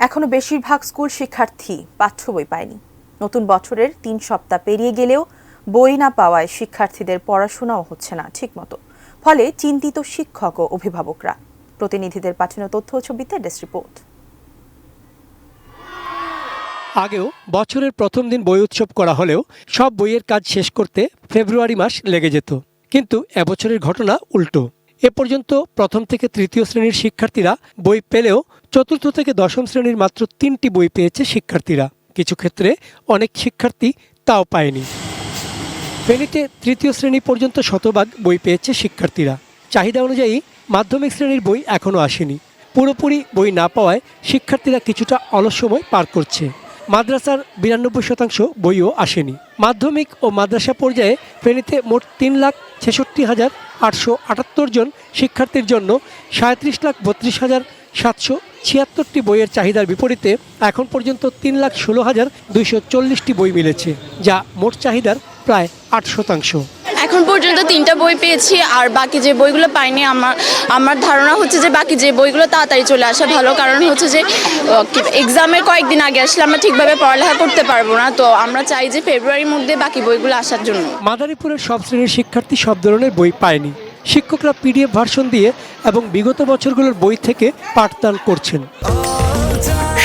এখনো বেশিরভাগ স্কুল শিক্ষার্থী পাঠ্য বই পায়নি। নতুন বছরের ৩ সপ্তাহ পেরিয়ে গেলেও বই না পাওয়ায় শিক্ষার্থীদের পড়াশোনাও হচ্ছে না ঠিকমতো। ফলে চিন্তিত শিক্ষক ও অভিভাবকরা। প্রতিনিধিদের পাঠানো তথ্য ও ছবিতে ডেস্ক রিপোর্ট। আগেও বছরের প্রথম দিন বই উৎসব করা হলেও সব বইয়ের কাজ শেষ করতে ফেব্রুয়ারি মাস লেগে যেত। কিন্তু এবছরের ঘটনা উল্টো। এ পর্যন্ত প্রথম থেকে তৃতীয় শ্রেণীর শিক্ষার্থীরা বই পেলেও চতুর্থ থেকে দশম শ্রেণীর মাত্র ৩টি বই পেয়েছে শিক্ষার্থীরা। কিছু ক্ষেত্রে অনেক শিক্ষার্থী তাও পায়নি। ফেনীতে তৃতীয় শ্রেণী পর্যন্ত শতভাগ বই পেয়েছে শিক্ষার্থীরা। চাহিদা অনুযায়ী মাধ্যমিক শ্রেণীর বই এখনও আসেনি। পুরোপুরি বই না পাওয়ায় শিক্ষার্থীরা কিছুটা অলস সময় পার করছে। মাদ্রাসার 92% বইও আসেনি। মাধ্যমিক ও মাদ্রাসা পর্যায়ে ফেনীতে মোট ৩,৬৬,৮৭৮ জন শিক্ষার্থীর জন্য ৩৭,৩২,৭৭৬টি বইয়ের চাহিদার বিপরীতে এখন পর্যন্ত ৩,১৬,২৪০টি বই মিলেছে, যা মোট চাহিদার প্রায় 8%। এখন পর্যন্ত 3টা বই পেয়েছি, আর বাকি যে বইগুলো পাইনি আমার ধারণা হচ্ছে যে বাকি যে বইগুলো তাড়াতাড়ি চলে আসা ভালো। কারণ হচ্ছে যে এক্সামের কয়েকদিন আগে আসলে আমরা ঠিকভাবে পড়ালেখা করতে পারবো না। তো আমরা চাই যে ফেব্রুয়ারির মধ্যে বাকি বইগুলো আসার জন্য। মাদারীপুরের সব শ্রেণীর শিক্ষার্থী সব ধরনের বই পায়নি। শিক্ষকরা PDF ভার্সন দিয়ে এবং বিগত বছরগুলোর বই থেকে পাঠদান করছেন।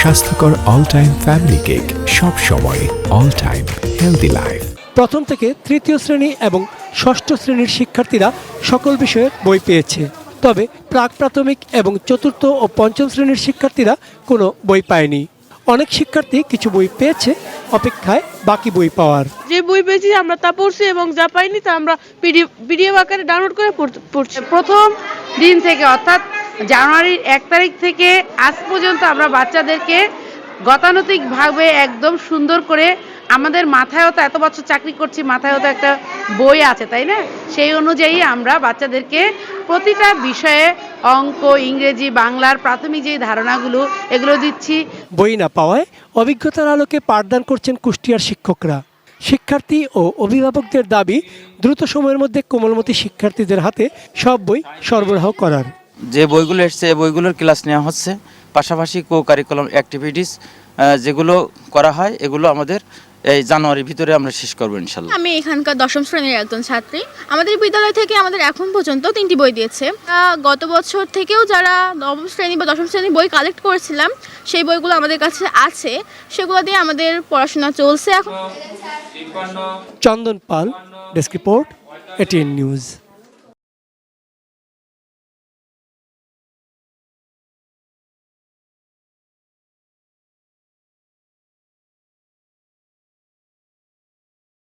স্বাস্থ্যকর অল টাইম ফ্যামিলি কেক, সব সময় অল টাইম হেলদি লাইফ। প্রথম থেকে তৃতীয় শ্রেণী এবং ষষ্ঠ শ্রেণীর শিক্ষার্থীরা সকল বিষয়ের বই পেয়েছে। তবে প্রাক প্রাথমিক এবং চতুর্থ ও পঞ্চম শ্রেণীর শিক্ষার্থীরা কোনো বই পায়নি। অনেক শিক্ষার্থী কিছু বই পেয়েছে, অপেক্ষায় বাকি বই পাওয়ার। যে বই পেয়েছি আমরা তা পড়ছি এবং যা পাইনি তা আমরা পিডিএফ আকারে ডাউনলোড করে পড়ছি। প্রথম দিন থেকে অর্থাৎ জানুয়ারির 1 তারিখ থেকে আজ পর্যন্ত আমরা বাচ্চাদেরকে গতানুগতিকভাবে একদম সুন্দর করে, আমাদের মাথায়ও তো এত বছর চাকরি করছি, মাথায়ও তো একটা বই আছে, তাই না? সেই অনুযায়ী আমরা বাচ্চাদেরকে প্রতিটা বিষয়ে অঙ্ক, ইংরেজি, বাংলার প্রাথমিক যে ধারণাগুলো এগুলো দিচ্ছি। বই না পাওয়ায় অভিজ্ঞতার আলোকে পাঠদান করছেন কুষ্টিয়ার শিক্ষকরা। শিক্ষার্থী ও অভিভাবকদের দাবি দ্রুত সময়ের মধ্যে কোমলমতি শিক্ষার্থীদের হাতে সব বই সরবরাহ করার। যে বইগুলো এসছে এই বইগুলোর ক্লাস নেওয়া হচ্ছে, পাশাপাশি কো কারিকুলাম অ্যাক্টিভিটিস যেগুলো করা হয় এগুলো আমাদের এই জানুয়ারির ভিতরে আমরা শেষ করবো ইনশাল্লাহ। আমি এখানকার দশম শ্রেণীর একজন ছাত্রী। আমাদের বিদ্যালয় থেকে আমাদের এখন পর্যন্ত 3টি বই দিয়েছে। গত বছর থেকেও যারা নবম শ্রেণী বা দশম শ্রেণীর বই কালেক্ট করেছিলাম সেই বইগুলো আমাদের কাছে আছে, সেগুলো দিয়ে আমাদের পড়াশোনা চলছে এখন। চন্দন পাল, ডেস্ক রিপোর্ট, ATN নিউজ।